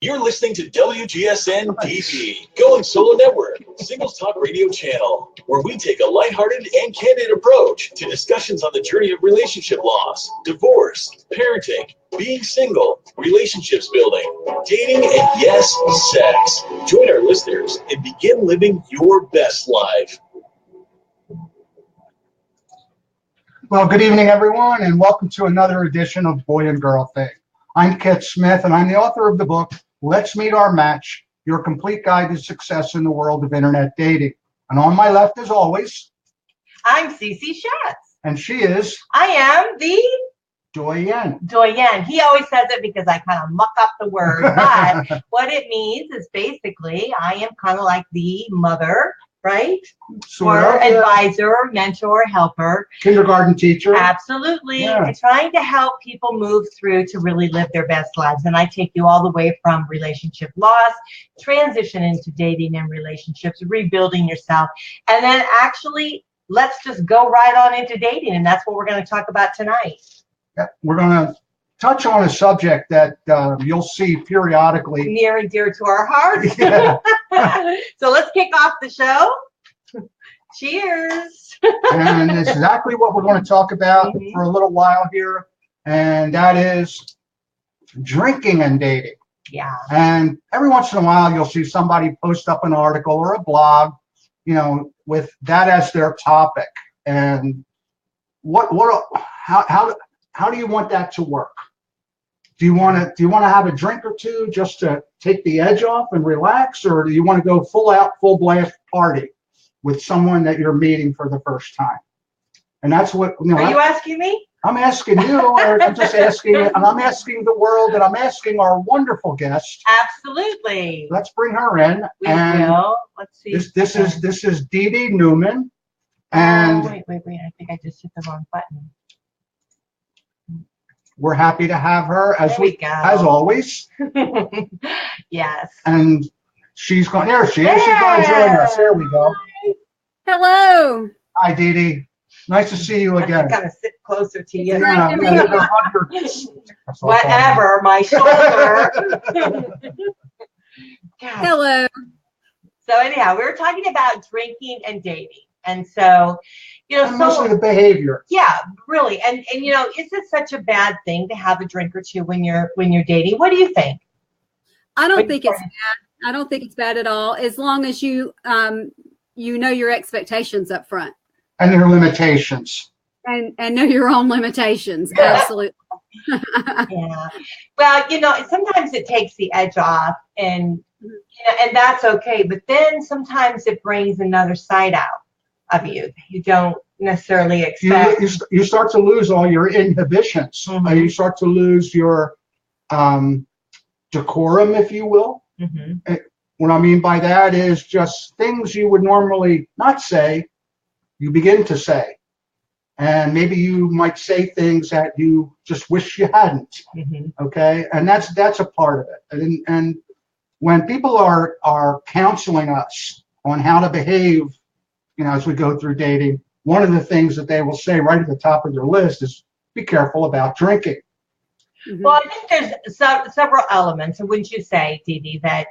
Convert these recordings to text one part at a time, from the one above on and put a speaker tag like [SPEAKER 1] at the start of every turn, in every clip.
[SPEAKER 1] You're listening to WGSN-DB, Going Solo Network, Singles Talk Radio channel, where we take a lighthearted and candid approach to discussions on the journey of relationship loss, divorce, parenting, being single, relationships building, dating, and yes, sex. Join our listeners and begin living your best life.
[SPEAKER 2] Well, good evening, everyone, and welcome to another edition of Boy and Girl Thing. I'm Kit Smith, and I'm the author of the book, Let's Meet Our Match, Your Complete Guide to Success in the World of Internet Dating. And on my left, as always,
[SPEAKER 3] I'm Cece.
[SPEAKER 2] And she is?
[SPEAKER 3] I am the
[SPEAKER 2] Doyen.
[SPEAKER 3] He always says it because I kind of muck up the word, but what it means is basically I am kind of like the mother, right? Or advisor, mentor, helper.
[SPEAKER 2] Kindergarten teacher.
[SPEAKER 3] Absolutely.
[SPEAKER 2] Yeah.
[SPEAKER 3] And trying to help people move through to really live their best lives. And I take you all the way from relationship loss, transition into dating and relationships, rebuilding yourself. And then actually, let's just go right on into dating. And that's what we're going to talk about tonight.
[SPEAKER 2] Yeah, we're going to touch on a subject that you'll see periodically.
[SPEAKER 3] Near and dear to our hearts.
[SPEAKER 2] Yeah.
[SPEAKER 3] So let's kick off the show. Cheers.
[SPEAKER 2] And it's exactly what we're going to talk about for a little while here, and that is drinking and dating.
[SPEAKER 3] Yeah.
[SPEAKER 2] And every once in a while, you'll see somebody post up an article or a blog, with that as their topic. And how do you want that to work? Do you want to have a drink or two just to take the edge off and relax, or do you want to go full out, full blast party with someone that you're meeting for the first time? And that's what
[SPEAKER 3] Are you asking me?
[SPEAKER 2] I'm asking you, or I'm just asking, and I'm asking the world, and I'm asking our wonderful guest.
[SPEAKER 3] Absolutely.
[SPEAKER 2] Let's bring her in.
[SPEAKER 3] We will. Let's see.
[SPEAKER 2] This is Deidra Newman, and
[SPEAKER 3] wait. I think I just hit the wrong button.
[SPEAKER 2] We're happy to have her as as always.
[SPEAKER 3] Yes.
[SPEAKER 2] And she's going. There she is. She's going to join us. There we go.
[SPEAKER 4] Hello.
[SPEAKER 2] Hi, Deidra. Nice to see you again.
[SPEAKER 3] I gotta sit closer to you.
[SPEAKER 2] Whatever,
[SPEAKER 3] my shoulder.
[SPEAKER 4] Hello.
[SPEAKER 3] So anyhow, we were talking about drinking and dating, and so
[SPEAKER 2] mostly the behavior.
[SPEAKER 3] Yeah, really, and is it such a bad thing to have a drink or two when you're dating? What do you think?
[SPEAKER 4] I don't think it's bad. I don't think it's bad at all, as long as you know your expectations up front.
[SPEAKER 2] And your limitations.
[SPEAKER 4] And know your own limitations. Yeah. Absolutely.
[SPEAKER 3] Yeah. Well, sometimes it takes the edge off, and that's okay. But then sometimes it brings another side out of you that you don't necessarily expect.
[SPEAKER 2] You start to lose all your inhibitions.
[SPEAKER 3] Mm-hmm.
[SPEAKER 2] You start to lose your decorum, if you will.
[SPEAKER 3] Mm-hmm.
[SPEAKER 2] What I mean by that is just things you would normally not say, you begin to say. And maybe you might say things that you just wish you hadn't.
[SPEAKER 3] Mm-hmm.
[SPEAKER 2] Okay? And that's a part of it. And when people are counseling us on how to behave, as we go through dating, one of the things that they will say right at the top of their list is be careful about drinking.
[SPEAKER 3] Mm-hmm. Well, I think there's several elements, and wouldn't you say, Dee, that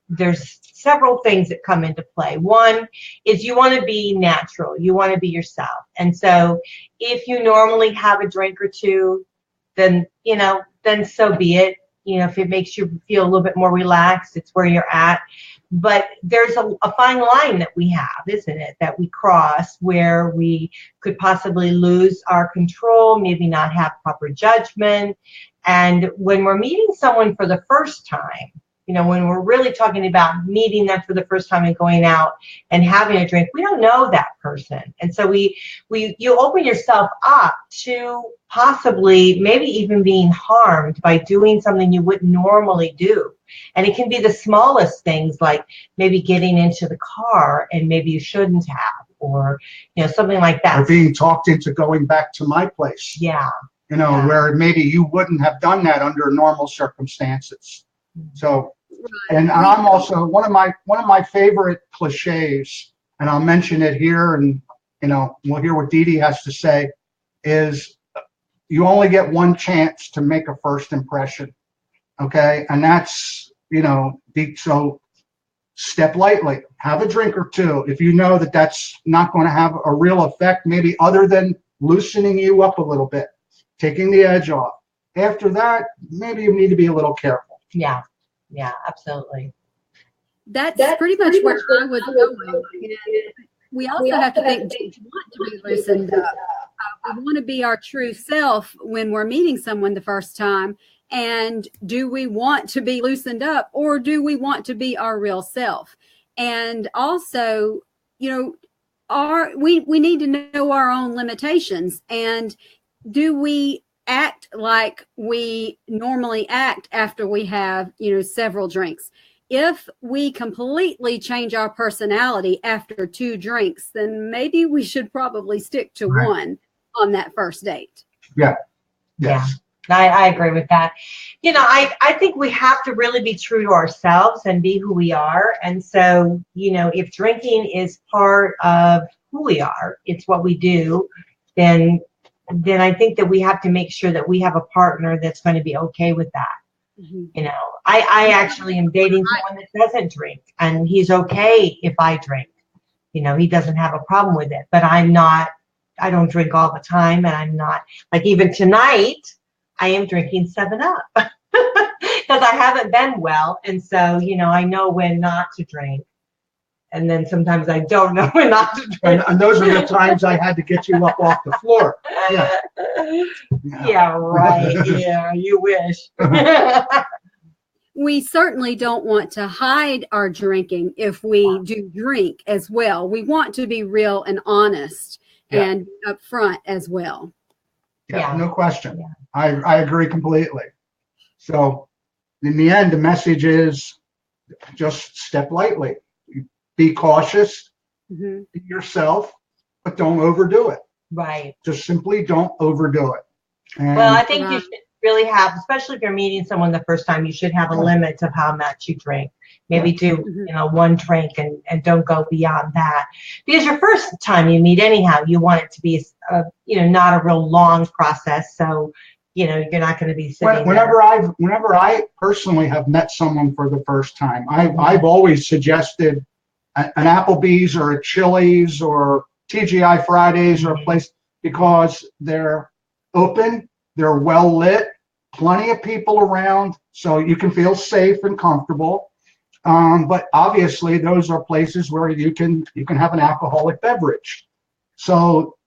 [SPEAKER 3] there's several things that come into play. One is you want to be natural. You want to be yourself. And so if you normally have a drink or two, then so be it. If it makes you feel a little bit more relaxed, it's where you're at. But there's a fine line that we have, isn't it, that we cross where we could possibly lose our control, maybe not have proper judgment. And when we're meeting someone for the first time, when we're really talking about meeting them for the first time and going out and having a drink, we don't know that person. And so you open yourself up to possibly maybe even being harmed by doing something you wouldn't normally do. And it can be the smallest things, like maybe getting into the car and maybe you shouldn't have, or something like that.
[SPEAKER 2] Or being talked into going back to my place.
[SPEAKER 3] Yeah.
[SPEAKER 2] Where maybe you wouldn't have done that under normal circumstances. So, and I'm also one of my favorite cliches, and I'll mention it here, and we'll hear what Deidra has to say, is you only get one chance to make a first impression. Okay, and that's So step lightly, have a drink or two. If you know that that's not going to have a real effect, maybe other than loosening you up a little bit, taking the edge off. After that, maybe you need to be a little careful.
[SPEAKER 3] Yeah, absolutely.
[SPEAKER 4] That's pretty much where I was going. We also have to think, do we want to be loosened up? We want to be our true self when we're meeting someone the first time. And do we want to be loosened up, or do we want to be our real self? And also, we need to know our own limitations. And do we act like we normally act after we have, several drinks? If we completely change our personality after 2 drinks, then maybe we should probably stick to one on that first date.
[SPEAKER 2] Yeah.
[SPEAKER 3] I agree with that. I think we have to really be true to ourselves and be who we are. And so, if drinking is part of who we are, it's what we do, then I think that we have to make sure that we have a partner that's going to be okay with that. Mm-hmm. I actually am dating someone that doesn't drink, and he's okay if I drink. He doesn't have a problem with it, but I don't drink all the time, and I'm not, like, even tonight, I am drinking 7-Up because I haven't been well. And so, I know when not to drink. And then sometimes I don't know when not to drink.
[SPEAKER 2] And those are the times I had to get you up off the floor.
[SPEAKER 3] Yeah, right. Yeah, you wish.
[SPEAKER 4] We certainly don't want to hide our drinking if we do drink as well. We want to be real and honest and upfront as well.
[SPEAKER 2] Yeah, no question. Yeah. I agree completely. So in the end, the message is just step lightly. Be cautious, be yourself, but don't overdo it.
[SPEAKER 3] Right.
[SPEAKER 2] Just simply don't overdo it. And
[SPEAKER 3] I think you should really have, especially if you're meeting someone the first time, you should have a limit of how much you drink. Maybe do, 1 drink and don't go beyond that. Because your first time you meet anyhow, you want it to be, not a real long process. So, you're not going to be sitting
[SPEAKER 2] whenever I personally have met someone for the first time, I've always suggested an Applebee's or a Chili's or TGI Fridays or a place, because they're open, they're well lit, plenty of people around, so you can feel safe and comfortable. But obviously, those are places where you can have an alcoholic beverage. So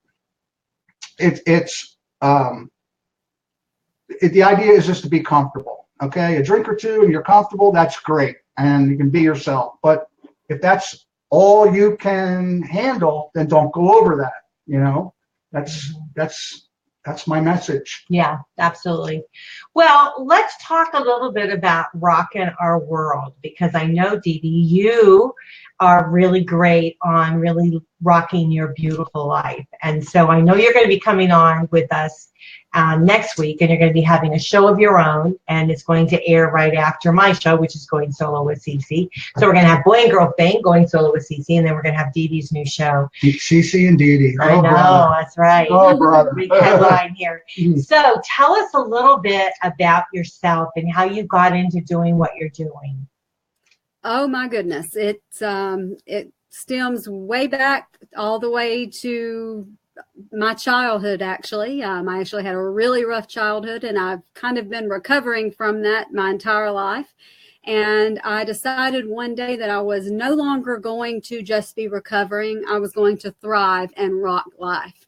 [SPEAKER 2] the idea is just to be comfortable. Okay, a drink or two and you're comfortable, that's great, and you can be yourself. But if that's all you can handle, then don't go over that. That's my message.
[SPEAKER 3] Yeah, absolutely. Well, let's talk a little bit about rocking our world, because I know, Dee Dee, you are really great on really rocking your beautiful life. And so I know you're going to be coming on with us next week, and you're going to be having a show of your own, and it's going to air right after my show, which is Going Solo with Cece. So we're going to have Boy and Girl Thing, Going Solo with Cece, and then we're going to have Dee Dee's new show.
[SPEAKER 2] Cece and Dee Dee.
[SPEAKER 3] I know, brother. That's right.
[SPEAKER 2] Oh, brother.
[SPEAKER 3] Big headline here. So tell us a little bit about yourself and how you got into doing what you're doing.
[SPEAKER 4] Oh my goodness. It stems way back all the way to my childhood, actually. I actually had a really rough childhood, and I've kind of been recovering from that my entire life. And I decided one day that I was no longer going to just be recovering. I was going to thrive and rock life.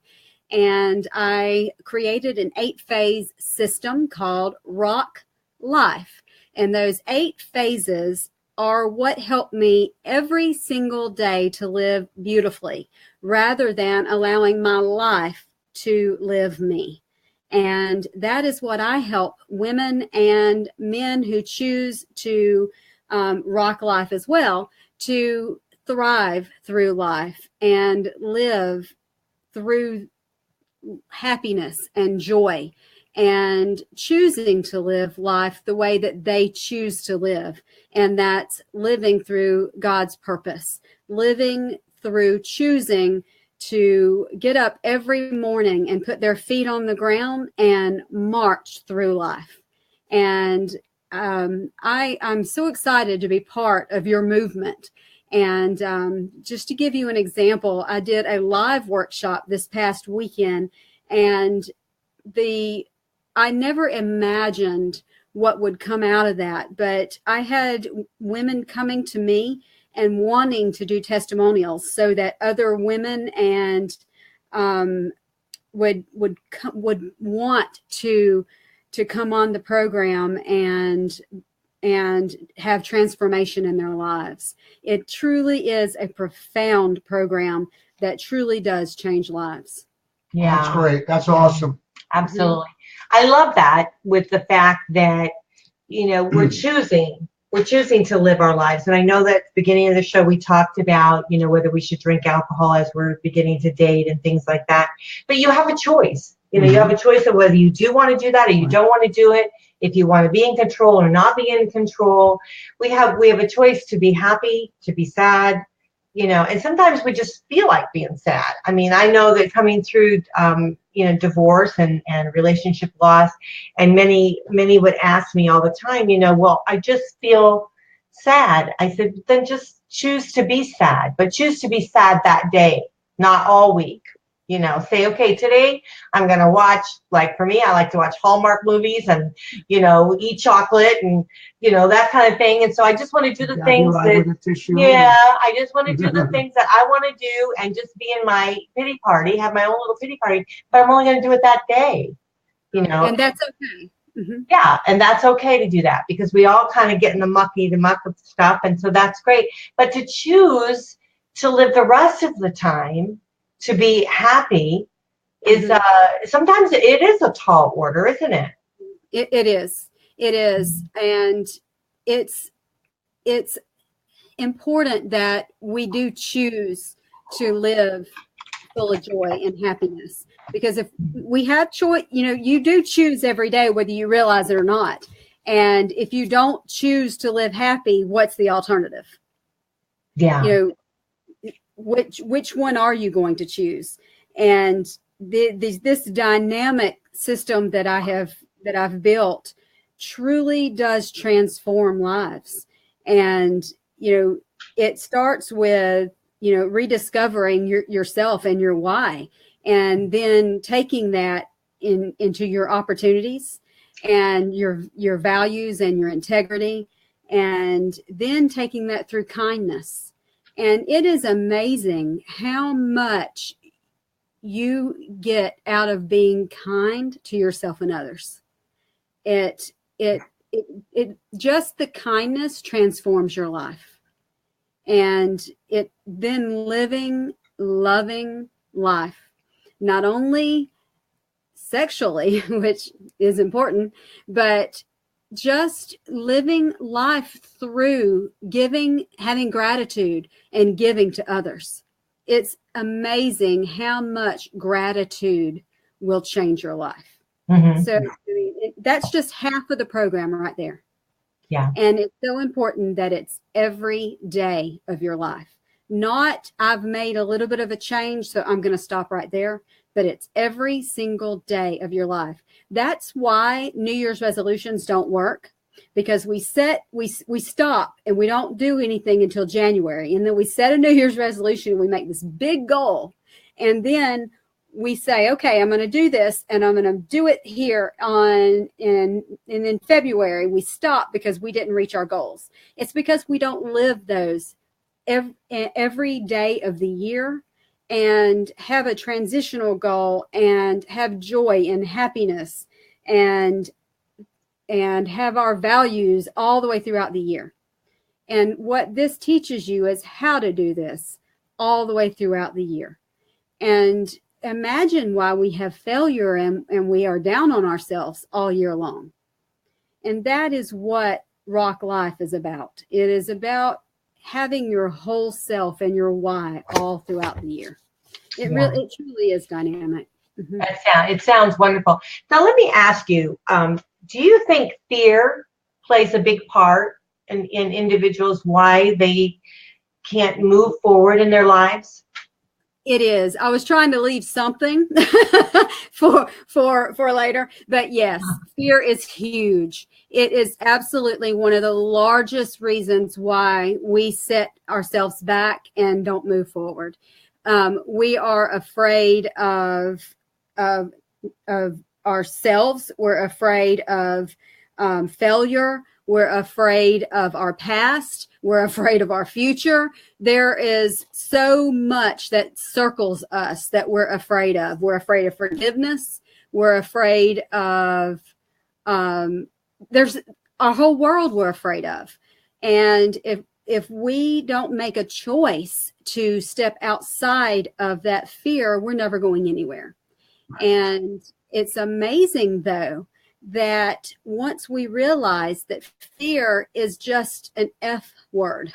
[SPEAKER 4] And I created an 8-phase system called Rock Life. And those 8 phases are what help me every single day to live beautifully, rather than allowing my life to live me. And that is what I help women and men who choose to rock life as well, to thrive through life and live through happiness and joy, and choosing to live life the way that they choose to live. And that's living through God's purpose, living through choosing to get up every morning and put their feet on the ground and march through life. And I'm so excited to be part of your movement. And just to give you an example, I did a live workshop this past weekend, and I never imagined what would come out of that, but I had women coming to me and wanting to do testimonials so that other women and would want to come on the program and have transformation in their lives. It truly is a profound program that truly does change lives.
[SPEAKER 3] Yeah.
[SPEAKER 2] That's great. That's awesome.
[SPEAKER 3] Absolutely. I love that, with the fact that, we're choosing to live our lives. And I know that at the beginning of the show, we talked about, whether we should drink alcohol as we're beginning to date and things like that. But you have a choice. You have a choice of whether you do want to do that or you don't want to do it. If you want to be in control or not be in control, we have a choice to be happy, to be sad, and sometimes we just feel like being sad. I mean, I know that coming through, divorce and relationship loss, and many would ask me all the time, well, I just feel sad. I said, then just choose to be sad, but choose to be sad that day, not all week. Say, okay, today I'm going to watch, like for me, I like to watch Hallmark movies and, eat chocolate and, that kind of thing. And so I just want to do the things I just want to do the things that I want to do and just be in my pity party, have my own little pity party, but I'm only going to do it that day,
[SPEAKER 4] And that's okay. Mm-hmm.
[SPEAKER 3] Yeah, and that's okay to do that, because we all kind of get in the muck of stuff. And so that's great. But to choose to live the rest of the time to be happy is sometimes it is a tall order, isn't it?
[SPEAKER 4] It is. And it's important that we do choose to live full of joy and happiness, because if we have choice, you do choose every day, whether you realize it or not. And if you don't choose to live happy, what's the alternative?
[SPEAKER 3] Yeah.
[SPEAKER 4] Which one are you going to choose? And this dynamic system that I've built truly does transform lives. And it starts with rediscovering yourself and your why, and then taking that into your opportunities and your values and your integrity, and then taking that through kindness. And it is amazing how much you get out of being kind to yourself and others. It just the kindness transforms your life. And it then living, loving life, not only sexually, which is important, but just living life through giving, having gratitude, and giving to others. It's amazing how much gratitude will change your life.
[SPEAKER 3] Mm-hmm.
[SPEAKER 4] So that's just half of the program right there.
[SPEAKER 3] Yeah.
[SPEAKER 4] And it's so important that it's every day of your life. Not, I've made a little bit of a change, so I'm going to stop right there. But it's every single day of your life. That's why New Year's resolutions don't work, because we stop and we don't do anything until January. And then we set a New Year's resolution. We make this big goal. And then we say, okay, I'm going to do this, and I'm going to do it here and in February we stop because we didn't reach our goals. It's because we don't live those every day of the year and have a transitional goal and have joy and happiness and have our values all the way throughout the year. And what this teaches you is how to do this all the way throughout the year. And imagine why we have failure and we are down on ourselves all year long. And that is what Rock Life is about. It is about having your whole self and your why all throughout the year. It truly is dynamic. Mm-hmm.
[SPEAKER 3] It sounds wonderful. Now, let me ask you, do you think fear plays a big part in individuals, why they can't move forward in their lives?
[SPEAKER 4] It is. I was trying to leave something for later, but yes, fear is huge. It is absolutely one of the largest reasons why we set ourselves back and don't move forward. We are afraid of ourselves. We're afraid of failure. We're afraid of our past. We're afraid of our future. There is so much that circles us that we're afraid of. We're afraid of forgiveness. We're afraid of, there's our whole world we're afraid of. And if we don't make a choice to step outside of that fear, we're never going anywhere. And it's amazing, though, that once we realize that fear is just an F word,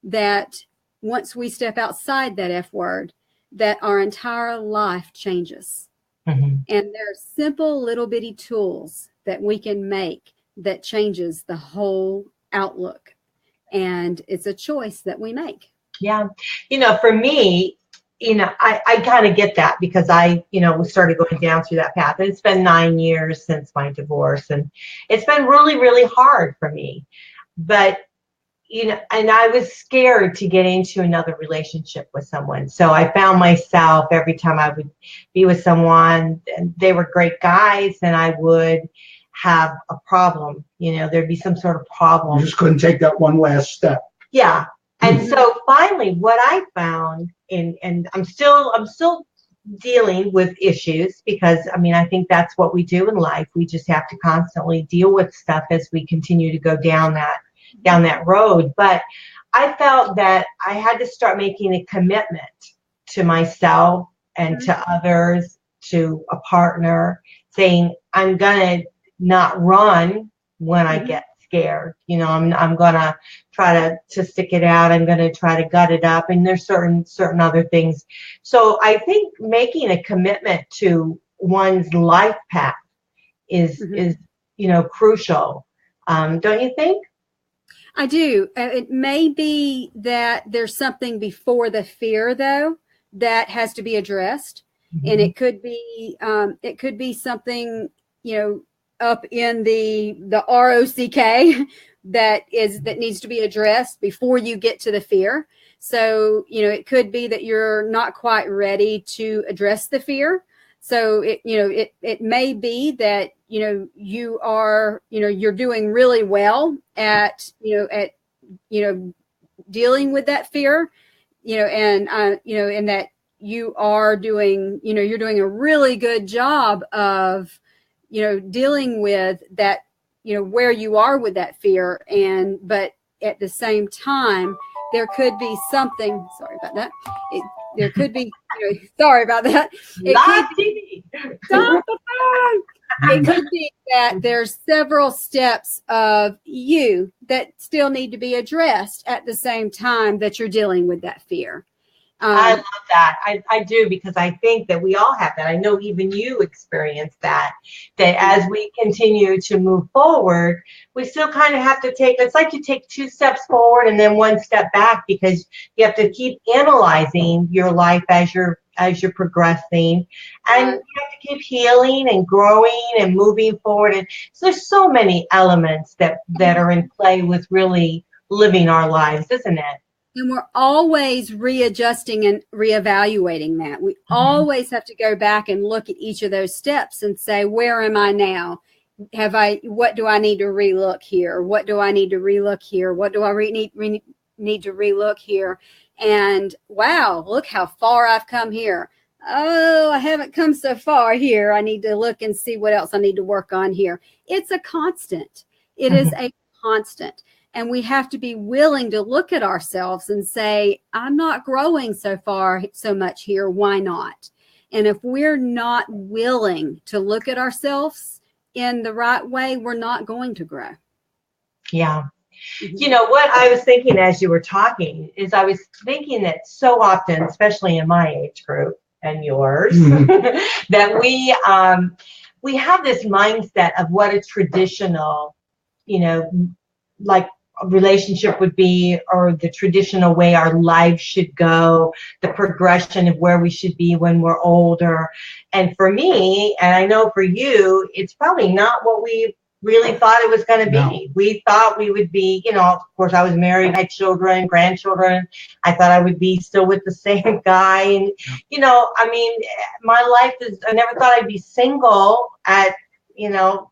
[SPEAKER 4] that once we step outside that F word, that our entire life changes. And there are simple little bitty tools that we can make that changes the whole outlook. And it's a choice that we make.
[SPEAKER 3] Yeah. For me, I kind of get that because I started going down through that path. And it's been 9 years since my divorce, and it's been really, really hard for me. But, and I was scared to get into another relationship with someone. So I found myself every time I would be with someone, and they were great guys, and I would have a problem. There'd be some sort of problem.
[SPEAKER 2] You just couldn't take that one last step.
[SPEAKER 3] Yeah. And so finally what I found, and I'm still dealing with issues because I think that's what we do in life. We just have to constantly deal with stuff as we continue to go down that road. But I felt that I had to start making a commitment to myself and to others, to a partner, saying I'm gonna not run when I get scared. I'm gonna try to stick it out. I'm gonna try to gut it up. And there's certain other things. So I think making a commitment to one's life path is crucial. Don't you think?
[SPEAKER 4] I do. It may be that there's something before the fear, though, that has to be addressed, and it could be something up in the ROCK that needs to be addressed before you get to the fear. So, it could be that you're not quite ready to address the fear. So it may be that, you are, you're doing really well at dealing with that fear, and that you are doing, you're doing a really good job of, dealing with that, where you are with that fear. But at the same time, there could be something, sorry about that. There could be, sorry about that. It could be that there's several steps of you that still need to be addressed at the same time that you're dealing with that fear.
[SPEAKER 3] I love that. I do, because I think that we all have that. I know even you experience that as we continue to move forward, we still kind of have to it's like you take 2 steps forward and then 1 step back, because you have to keep analyzing your life as you're progressing, and you have to keep healing and growing and moving forward. And so there's so many elements that are in play with really living our lives, isn't it?
[SPEAKER 4] And we're always readjusting and reevaluating that. We always have to go back and look at each of those steps and say, where am I now? What do I need to relook here? What do I need to relook here? What do I need to relook here? And wow, look how far I've come here. Oh, I haven't come so far here. I need to look and see what else I need to work on here. It's a constant. It is a constant. And we have to be willing to look at ourselves and say, I'm not growing so much here. Why not? And if we're not willing to look at ourselves in the right way, we're not going to grow.
[SPEAKER 3] Yeah. What I was thinking as you were talking is I was thinking that so often, especially in my age group and yours, that we have this mindset of what a traditional, like relationship would be, or the traditional way our life should go, the progression of where we should be when we're older. And for me, and I know for you, it's probably not what we really thought it was going to be.
[SPEAKER 2] No.
[SPEAKER 3] We thought we would be, of course, I was married, had children, grandchildren. I thought I would be still with the same guy. And, my life is, I never thought I'd be single at,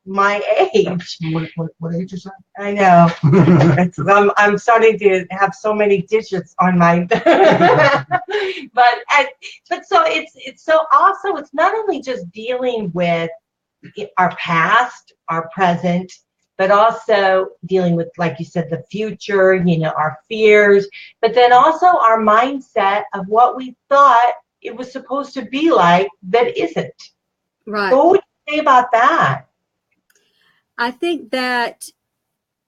[SPEAKER 3] my age.
[SPEAKER 2] What age is that?
[SPEAKER 3] I know. I'm starting to have so many digits on my, but so it's so also, it's not only just dealing with our past, our present, but also dealing with, like you said, the future, our fears, but then also our mindset of what we thought it was supposed to be like that isn't.
[SPEAKER 4] Right.
[SPEAKER 3] What would you say about that?
[SPEAKER 4] I think that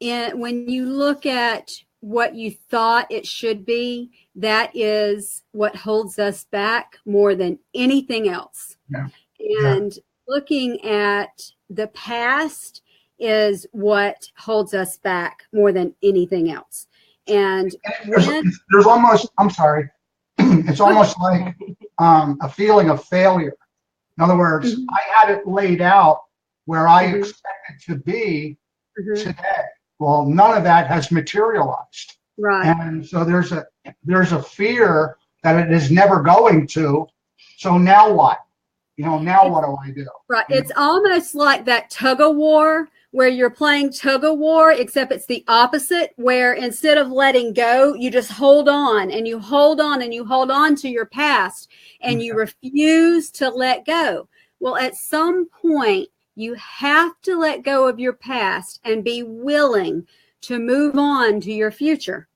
[SPEAKER 4] when you look at what you thought it should be, that is what holds us back more than anything else.
[SPEAKER 2] Yeah.
[SPEAKER 4] And looking at the past is what holds us back more than anything else. And
[SPEAKER 2] there's almost, I'm sorry, it's almost like a feeling of failure. In other words, I had it laid out where I expected to be today. Well, none of that has materialized.
[SPEAKER 4] Right.
[SPEAKER 2] And so there's a fear that it is never going to. So now what? Now what do I do?
[SPEAKER 4] Right. It's almost like that tug of war where you're playing tug of war, except it's the opposite, where instead of letting go, you just hold on and you hold on and you hold on to your past and you refuse to let go. Well, at some point, you have to let go of your past and be willing to move on to your future.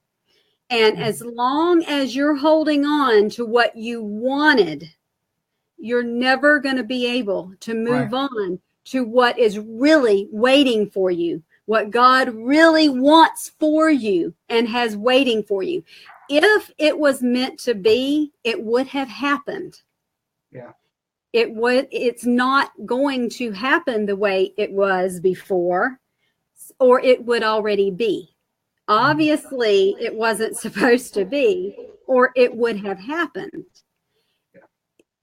[SPEAKER 4] And as long as you're holding on to what you wanted, you're never going to be able to move on to what is really waiting for you, what God really wants for you and has waiting for you. If it was meant to be, it would have happened.
[SPEAKER 2] Yeah.
[SPEAKER 4] It's not going to happen the way it was before, or it would already be. Obviously, it wasn't supposed to be, or it would have happened.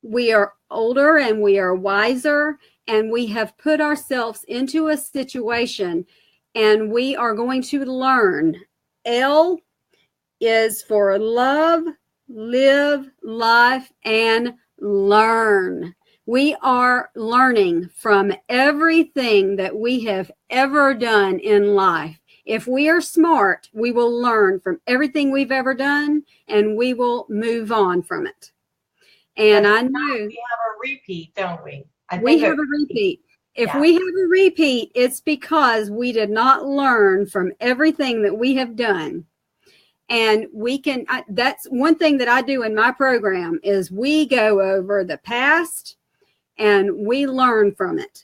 [SPEAKER 4] We are older and we are wiser, and we have put ourselves into a situation, and we are going to learn. L is for love, live, life, and learn. We are learning from everything that we have ever done in life. If we are smart, we will learn from everything we've ever done, and we will move on from it. And I know
[SPEAKER 3] we have a repeat, don't we?
[SPEAKER 4] We have a repeat. If we have a repeat, it's because we did not learn from everything that we have done. And that's one thing that I do in my program is we go over the past and we learn from it.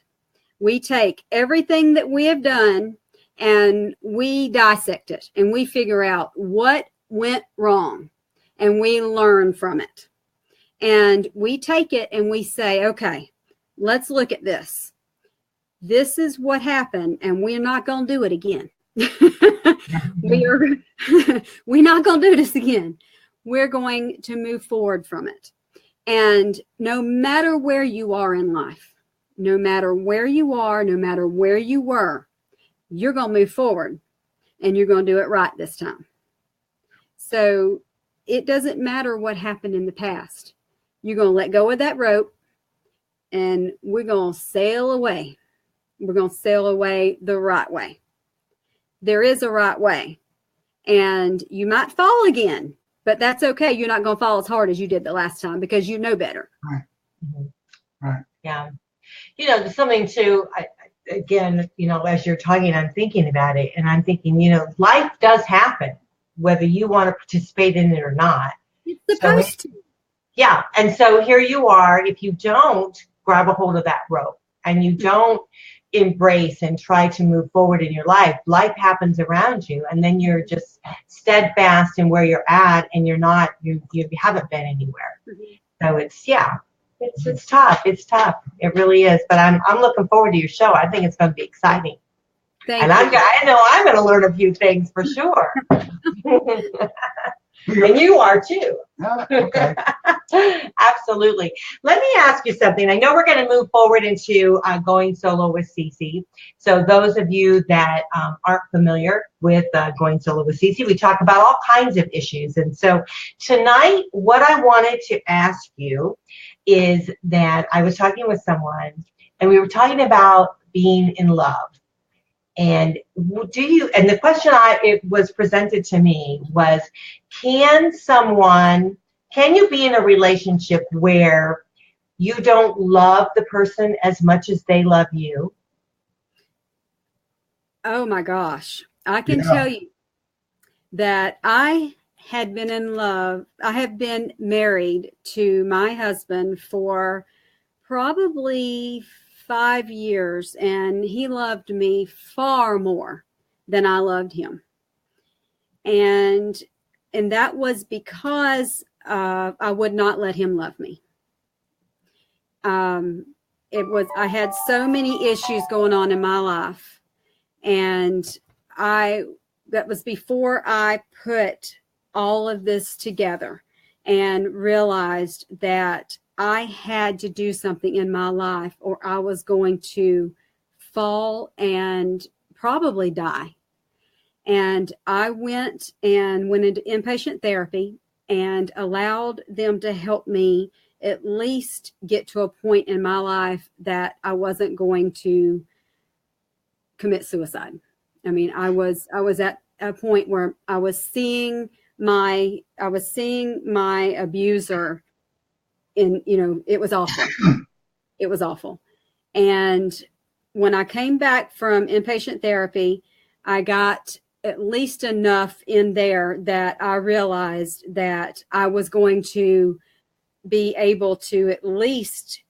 [SPEAKER 4] We take everything that we have done and we dissect it and we figure out what went wrong and we learn from it. And we take it and we say, okay, let's look at this. This is what happened, and we're not going to do it again. We're not going to do this again. We're going to move forward from it. And no matter where you are in life, no matter where you are, no matter where you were, you're going to move forward, and you're going to do it right this time. So it doesn't matter what happened in the past. You're going to let go of that rope, and we're going to sail away. We're going to sail away the right way. There is a right way, and you might fall again, but that's okay. You're not going to fall as hard as you did the last time because you know better.
[SPEAKER 2] Right.
[SPEAKER 3] Mm-hmm.
[SPEAKER 2] Right.
[SPEAKER 3] Yeah. There's something too, again, as you're talking, I'm thinking about it, and I'm thinking, life does happen, whether you want to participate in it or not.
[SPEAKER 4] It's supposed to.
[SPEAKER 3] Yeah. And so here you are, if you don't grab a hold of that rope and you don't embrace and try to move forward in your life, life happens around you, and then you're just steadfast in where you're at, and you haven't been anywhere. Mm-hmm. So it's tough. It's tough. It really is. But I'm looking forward to your show. I think it's going to be exciting.
[SPEAKER 4] Thank
[SPEAKER 3] And
[SPEAKER 4] you.
[SPEAKER 3] I know I'm going to learn a few things for sure. And you are too.
[SPEAKER 2] Yeah, okay.
[SPEAKER 3] Absolutely. Let me ask you something. I know we're going to move forward into going solo with Cece. So those of you that aren't familiar with going solo with Cece, we talk about all kinds of issues. And so tonight, what I wanted to ask you is that I was talking with someone and we were talking about being in love. And the question it was presented to me was, can you be in a relationship where you don't love the person as much as they love you?
[SPEAKER 4] Oh my gosh. I can tell you that I have been married to my husband for probably 5 years, and he loved me far more than I loved him. And that was because I would not let him love me. I had so many issues going on in my life, and that was before I put all of this together and realized that I had to do something in my life or I was going to fall and probably die. And I went into inpatient therapy and allowed them to help me at least get to a point in my life that I wasn't going to commit suicide. I mean, I was at a point where I was seeing my abuser it was awful. It was awful. And when I came back from inpatient therapy, I got at least enough in there that I realized that I was going to be able to at least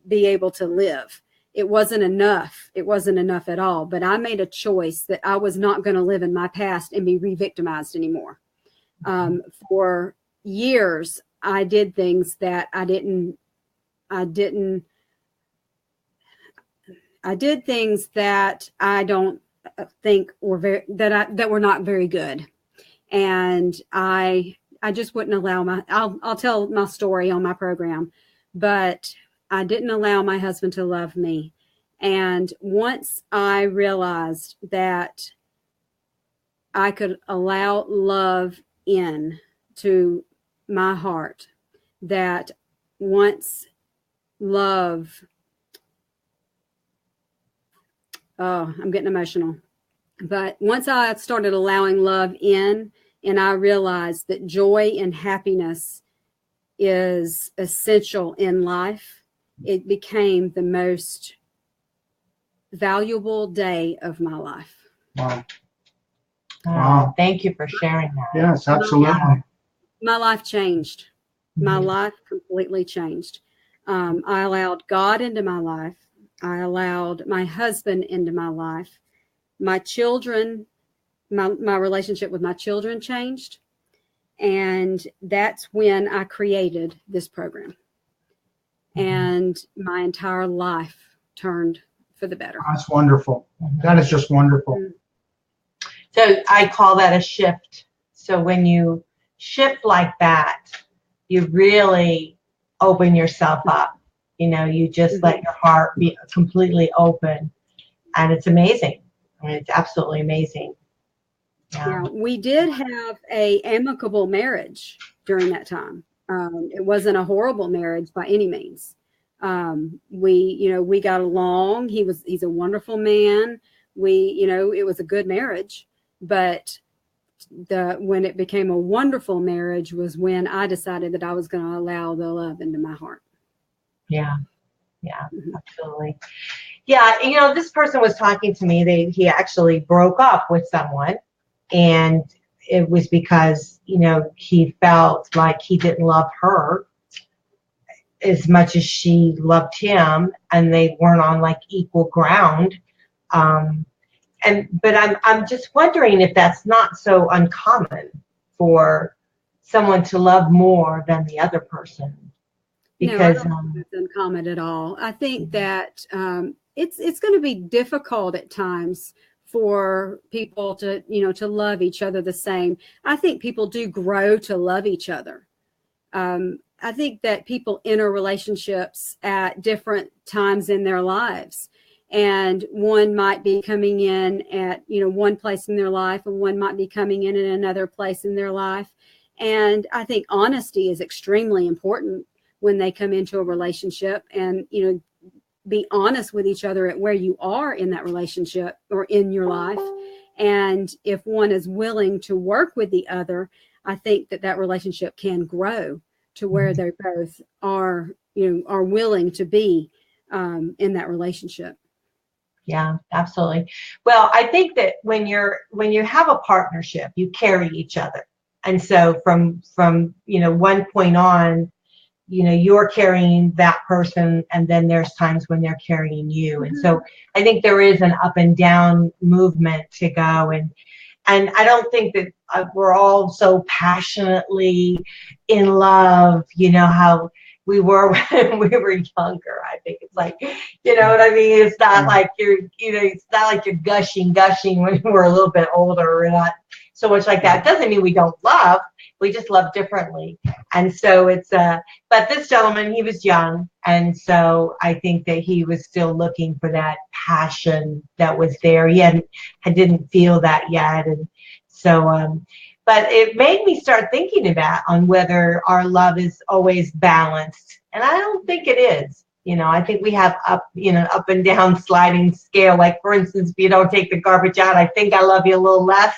[SPEAKER 4] be able to live. It wasn't enough. It wasn't enough at all. But I made a choice that I was not going to live in my past and be re-victimized anymore. For years, I did things that I did things that I don't think were that were not very good. And I just wouldn't allow I'll tell my story on my program, but I didn't allow my husband to love me. And once I realized that I could allow love in to my heart, that once love, I'm getting emotional, but once I started allowing love in and I realized that joy and happiness is essential in life, it became the most valuable day of my life.
[SPEAKER 2] Wow.
[SPEAKER 3] Wow. Thank you for sharing that.
[SPEAKER 2] Yes, absolutely.
[SPEAKER 4] My life changed. My life completely changed. I allowed God into my life. I allowed my husband into my life. My children, my relationship with my children changed. And that's when I created this program. And my entire life turned for the better.
[SPEAKER 2] That's wonderful. That is just wonderful.
[SPEAKER 3] So I call that a shift. So when you shift like that, you really open yourself up. You just let your heart be completely open. And it's amazing. I mean, it's absolutely amazing.
[SPEAKER 4] Yeah, we did have a amicable marriage during that time. It wasn't a horrible marriage by any means. We got along. He's a wonderful man. It was a good marriage, but when it became a wonderful marriage was when I decided that I was going to allow the love into my heart.
[SPEAKER 3] Yeah, absolutely. Yeah, this person was talking to me. He actually broke up with someone, and it was because, he felt like he didn't love her as much as she loved him, and they weren't on like equal ground. But I'm just wondering if that's not so uncommon for someone to love more than the other person. Because
[SPEAKER 4] no, I don't think it's uncommon at all. I think that it's going to be difficult at times for people to, to love each other the same. I think people do grow to love each other. I think that people enter relationships at different times in their lives. And one might be coming in at, one place in their life, and one might be coming in at another place in their life. And I think honesty is extremely important when they come into a relationship, and, be honest with each other at where you are in that relationship or in your life. And if one is willing to work with the other, I think that relationship can grow to where they both are, are willing to be in that relationship.
[SPEAKER 3] Yeah, absolutely. Well, I think that when you have a partnership, you carry each other. And so from one point on, you're carrying that person, and then there's times when they're carrying you. And so I think there is an up and down movement to go. And I don't think that we're all so passionately in love, how we were when we were younger. I think it's like, you know what I mean? It's not like it's not like you're gushing when we're a little bit older. We're not so much like that. It doesn't mean we don't love. We just love differently. And so it's, but this gentleman, he was young. And so I think that he was still looking for that passion that was there. He didn't feel that yet. And so, but it made me start thinking about on whether our love is always balanced. And I don't think it is. I think we have up and down sliding scale. Like, for instance, if you don't take the garbage out, I think I love you a little less.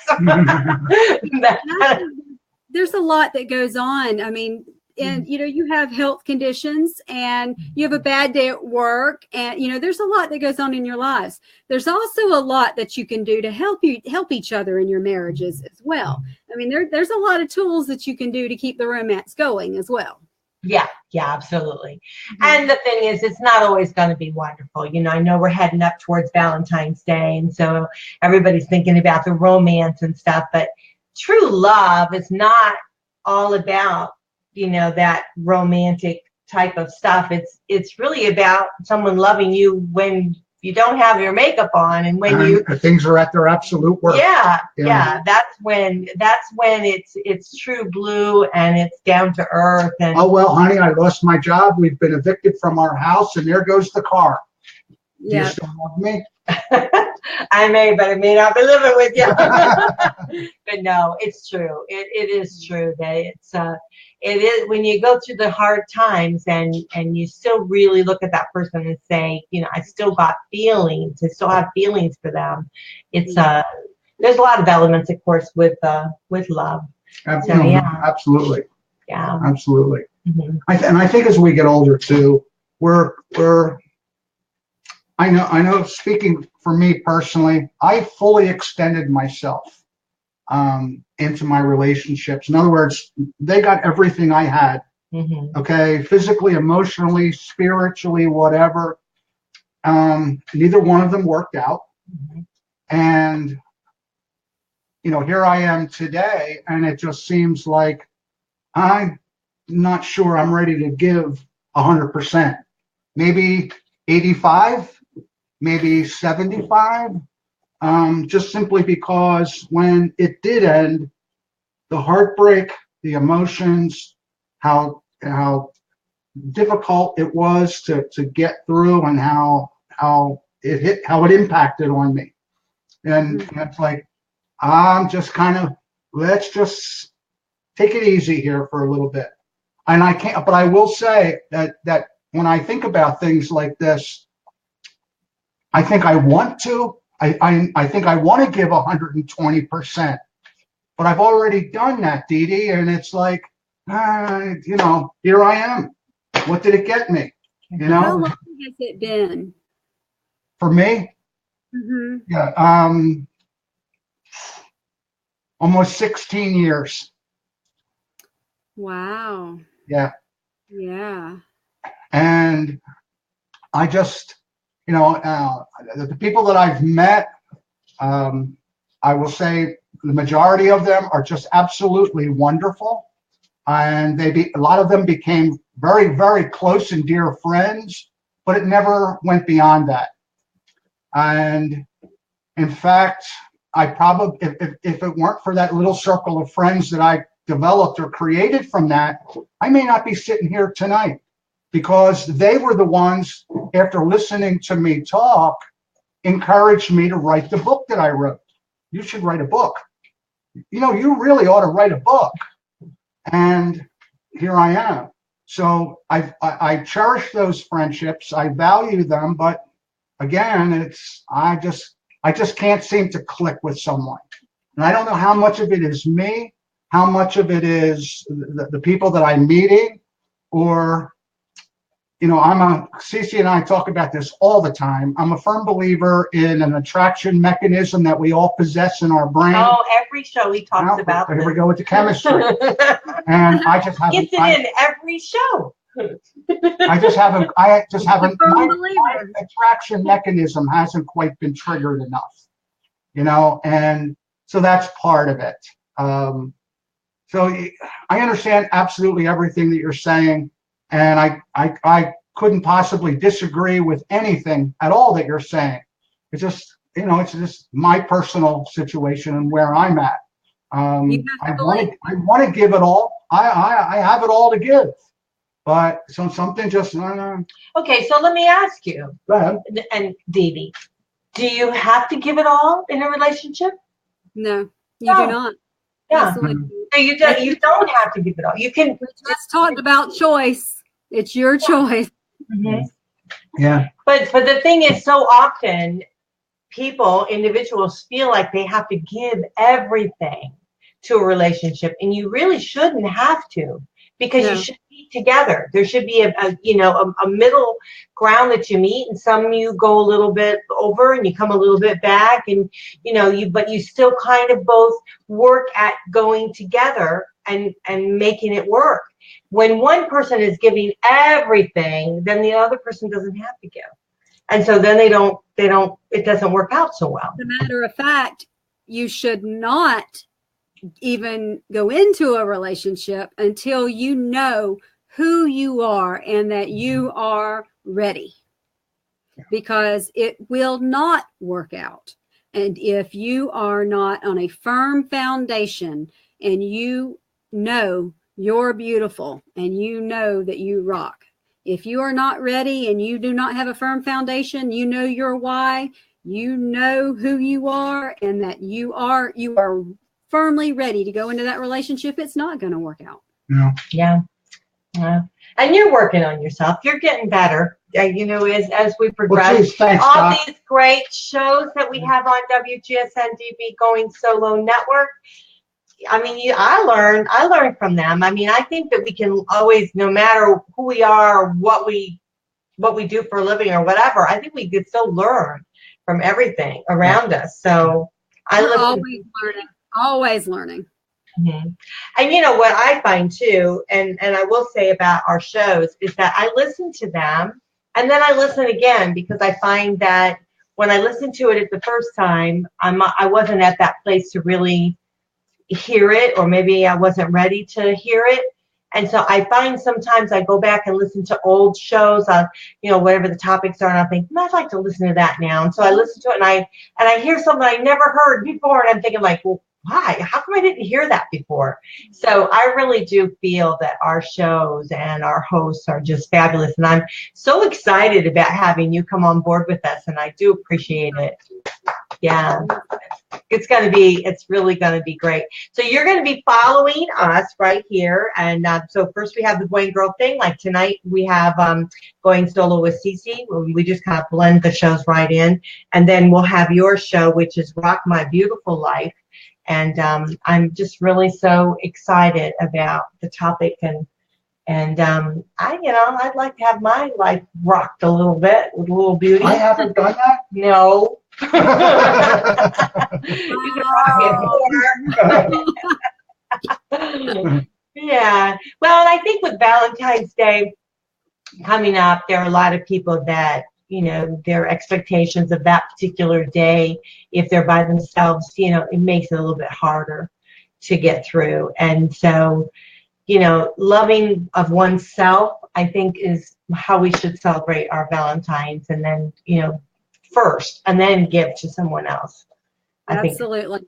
[SPEAKER 4] There's a lot that goes on. I mean, and, you have health conditions, and you have a bad day at work, and, there's a lot that goes on in your lives. There's also a lot that you can do to help each other in your marriages as well. I mean, there's a lot of tools that you can do to keep the romance going as well.
[SPEAKER 3] Yeah, absolutely. And the thing is, it's not always going to be wonderful. I know we're heading up towards Valentine's Day, and so everybody's thinking about the romance and stuff, but true love is not all about, that romantic type of stuff. It's really about someone loving you when you don't have your makeup on, and when
[SPEAKER 2] things are at their absolute worst.
[SPEAKER 3] Yeah. That's when it's true blue, and it's down to earth. And
[SPEAKER 2] oh, well, honey, I lost my job. We've been evicted from our house, and there goes the car.
[SPEAKER 4] Yeah.
[SPEAKER 2] Do you still love me?
[SPEAKER 3] I may, but I may not be living with you. But no, it's true. It is true that it is when you go through the hard times, and you still really look at that person and say, I still got feelings. I still have feelings for them. It's there's a lot of elements, of course, with love.
[SPEAKER 2] Absolutely.
[SPEAKER 3] So, yeah.
[SPEAKER 2] Absolutely.
[SPEAKER 3] Yeah.
[SPEAKER 2] Absolutely.
[SPEAKER 3] Mm-hmm.
[SPEAKER 2] And I think as we get older too, I know, speaking for me personally, I fully extended myself into my relationships. In other words, they got everything I had, okay, physically, emotionally, spiritually, whatever. Neither one of them worked out. And, here I am today, and it just seems like I'm not sure I'm ready to give 100%. Maybe 85. Maybe 75, just simply because when it did end, the heartbreak, the emotions, how difficult it was to get through, and how it impacted on me. And it's like, I'm just kind of, let's just take it easy here for a little bit. And I can't, but I will say that when I think about things like this, I think I want to. I think I want to give 120%, but I've already done that, Dee Dee, and it's like, here I am. What did it get me?
[SPEAKER 4] How long has it been
[SPEAKER 2] for me? Yeah, almost 16 years.
[SPEAKER 4] Wow.
[SPEAKER 2] Yeah.
[SPEAKER 4] Yeah.
[SPEAKER 2] And I just. The people that I've met, I will say the majority of them are just absolutely wonderful. And a lot of them became very, very close and dear friends, but it never went beyond that. And In fact, I probably, if it weren't for that little circle of friends that I developed or created from that, I may not be sitting here tonight, because they were the ones, after listening to me talk, encouraged me to write the book that I wrote. You should write a book. You know, you really ought to write a book. And here I am. So I cherish those friendships. I value them, but again, I just can't seem to click with someone. And I don't know how much of it is me, how much of it is the people that I'm meeting, or, you know, Cece and I talk about this all the time. I'm a firm believer in an attraction mechanism that we all possess in our brain.
[SPEAKER 3] Oh, every show he talks about.
[SPEAKER 2] Here we go with the chemistry. And I just haven't.
[SPEAKER 3] Gets it in every show.
[SPEAKER 2] I just haven't. My attraction mechanism hasn't quite been triggered enough, you know, and so that's part of it. So I understand absolutely everything that you're saying, and I couldn't possibly disagree with anything at all that you're saying. It's just, you know, it's just my personal situation and where I'm at. I want to give it all. I have it all to give, but something just.
[SPEAKER 3] Okay, so let me ask you.
[SPEAKER 2] Go ahead.
[SPEAKER 3] And DB, do you have to give it all in a relationship?
[SPEAKER 4] No, you do not.
[SPEAKER 3] Yeah.
[SPEAKER 4] Absolutely.
[SPEAKER 3] So you don't have to give it all. You can.
[SPEAKER 4] We just talked about choice. It's your choice.
[SPEAKER 3] Mm-hmm.
[SPEAKER 2] Yeah.
[SPEAKER 3] But the thing is, so often individuals feel like they have to give everything to a relationship, and you really shouldn't have to, because you should be together. There should be a middle ground that you meet, and some you go a little bit over and you come a little bit back, and but you still kind of both work at going together and making it work. When one person is giving everything, then the other person doesn't have to give. And so then it doesn't work out so well.
[SPEAKER 4] As a matter of fact, you should not even go into a relationship until you know who you are and that you are ready, because it will not work out. And if you are not on a firm foundation and you know you're beautiful and you know that you rock, if you are not ready and you do not have a firm foundation, you know your why, you know who you are, and that you are firmly ready to go into that relationship, it's not going to work out.
[SPEAKER 3] Yeah. And you're working on yourself. You're getting better. As we progress.
[SPEAKER 2] Well, geez, thanks,
[SPEAKER 3] all
[SPEAKER 2] Doc.
[SPEAKER 3] These great shows that we have on WGSN-DB Going Solo Network. I mean, I learned from them. I mean, I think that we can always, no matter who we are, or what we do for a living or whatever, I think we could still learn from everything around us. So
[SPEAKER 4] always learning.
[SPEAKER 3] Mm-hmm. And you know what I find too, and I will say about our shows, is that I listen to them and then I listen again, because I find that when I listen to it at the first time, I wasn't at that place to really hear it, or maybe I wasn't ready to hear it. And so I find sometimes I go back and listen to old shows on, whatever the topics are, and I think, I'd like to listen to that now. And so I listen to it, and I hear something I never heard before, and I'm thinking like, well, why? How come I didn't hear that before? So I really do feel that our shows and our hosts are just fabulous, and I'm so excited about having you come on board with us, and I do appreciate it. Yeah, it's really going to be great. So you're going to be following us right here. And so first we have the boy and girl thing. Like tonight we have Going Solo with Cece. We just kind of blend the shows right in. And then we'll have your show, which is Rock My Beautiful Life. And I'm just really so excited about the topic. And I'd like to have my life rocked a little bit with a little beauty.
[SPEAKER 2] I haven't done that.
[SPEAKER 3] No. You can rock it more. Yeah. Well, and I think with Valentine's Day coming up, there are a lot of people that, their expectations of that particular day, if they're by themselves, it makes it a little bit harder to get through. And so, loving of oneself, I think, is how we should celebrate our Valentine's, and then, first, and then give to someone else. I think,
[SPEAKER 4] Absolutely.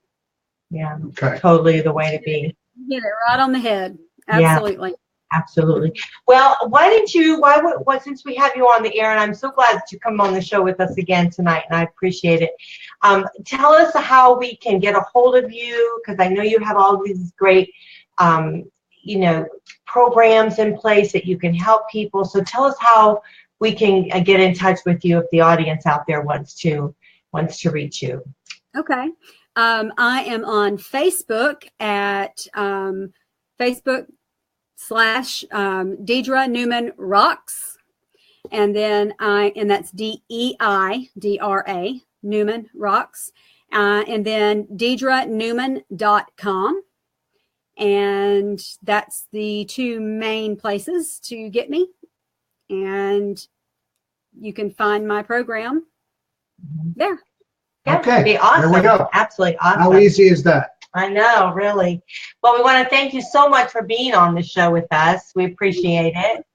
[SPEAKER 3] yeah,
[SPEAKER 2] Okay.
[SPEAKER 3] totally the way to be.
[SPEAKER 4] You hit it right on the head.
[SPEAKER 3] Yeah.
[SPEAKER 4] Absolutely.
[SPEAKER 3] Absolutely. Well, since we have you on the air, and I'm so glad that you come on the show with us again tonight, and I appreciate it. Tell us how we can get a hold of you, because I know you have all these great, programs in place that you can help people. So tell us how we can get in touch with you if the audience out there wants to reach you.
[SPEAKER 4] Okay. I am on Facebook at Facebook/ Deidra Newman Rocks, and then that's DEIDRA Newman Rocks, and then DeidraNewman.com, and that's the two main places to get me, and you can find my program there.
[SPEAKER 3] Yeah,
[SPEAKER 2] Okay,
[SPEAKER 3] that'd be awesome.
[SPEAKER 2] there we go.
[SPEAKER 3] Absolutely awesome.
[SPEAKER 2] How easy is that?
[SPEAKER 3] I know, really. Well, we want to thank you so much for being on the show with us. We appreciate it.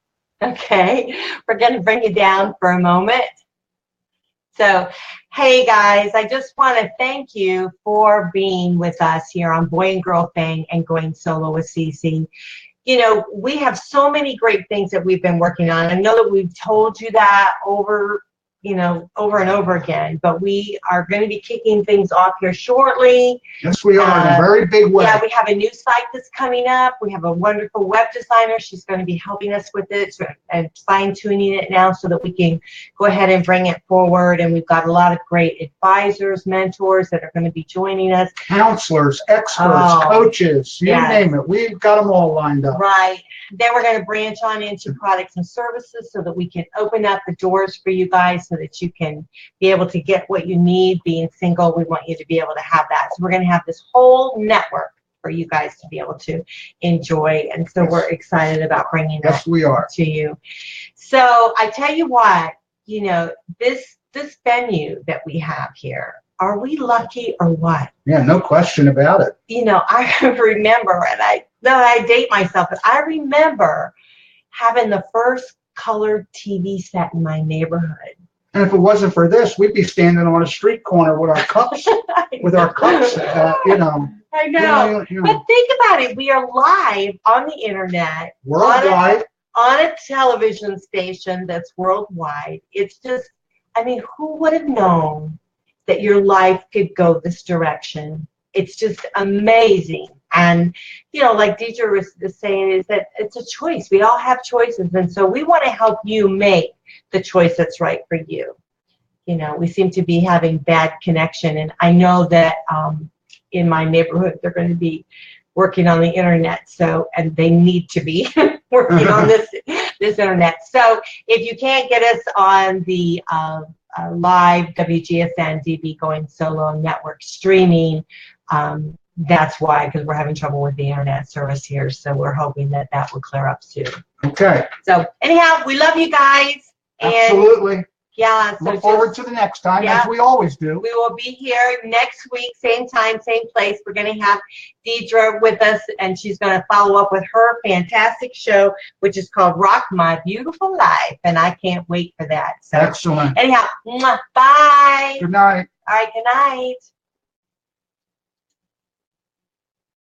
[SPEAKER 3] Okay, we're going to bring you down for a moment. So, hey guys, I just want to thank you for being with us here on Boy and Girl Thing and Going Solo with Cece. We have so many great things that we've been working on. I know that we've told you that over and over again, but we are going to be kicking things off here shortly.
[SPEAKER 2] Yes, we are in a very big way.
[SPEAKER 3] Yeah, we have a new site that's coming up. We have a wonderful web designer. She's going to be helping us with it and fine-tuning it now so that we can go ahead and bring it forward. And we've got a lot of great advisors, mentors that are going to be joining us.
[SPEAKER 2] Counselors, experts, coaches, you name it. We've got them all lined up.
[SPEAKER 3] Right. Then we're going to branch on into products and services so that we can open up the doors for you guys so that you can be able to get what you need. Being single, we want you to be able to have that. So we're going to have this whole network for you guys to be able to enjoy. And so we're excited about bringing that to you. So I tell you what, this venue that we have here, are we lucky or what?
[SPEAKER 2] Yeah, no question about it.
[SPEAKER 3] I remember, and I date myself, but I remember having the first colored TV set in my neighborhood.
[SPEAKER 2] And if it wasn't for this, we'd be standing on a street corner with our cups, I know.
[SPEAKER 3] But think about it. We are live on the internet.
[SPEAKER 2] Worldwide.
[SPEAKER 3] On a television station that's worldwide. It's just, who would have known that your life could go this direction? It's just amazing. And, like Deidra was saying, is that it's a choice. We all have choices. And so we want to help you make the choice that's right for you. We seem to be having bad connection. And I know that in my neighborhood, they're going to be working on the internet. And they need to be working on this internet. So if you can't get us on the live WGSN-DB Going Solo network streaming, that's why, because we're having trouble with the internet service here. So we're hoping that will clear up soon.
[SPEAKER 2] Okay.
[SPEAKER 3] So anyhow, we love you guys.
[SPEAKER 2] Absolutely.
[SPEAKER 3] Yeah. So
[SPEAKER 2] look forward to the next time, as we always do.
[SPEAKER 3] We will be here next week, same time, same place. We're going to have Deidra with us, and she's going to follow up with her fantastic show, which is called Rock My Beautiful Life. And I can't wait for that. So,
[SPEAKER 2] excellent.
[SPEAKER 3] Anyhow, bye.
[SPEAKER 2] Good night.
[SPEAKER 3] All right, good night.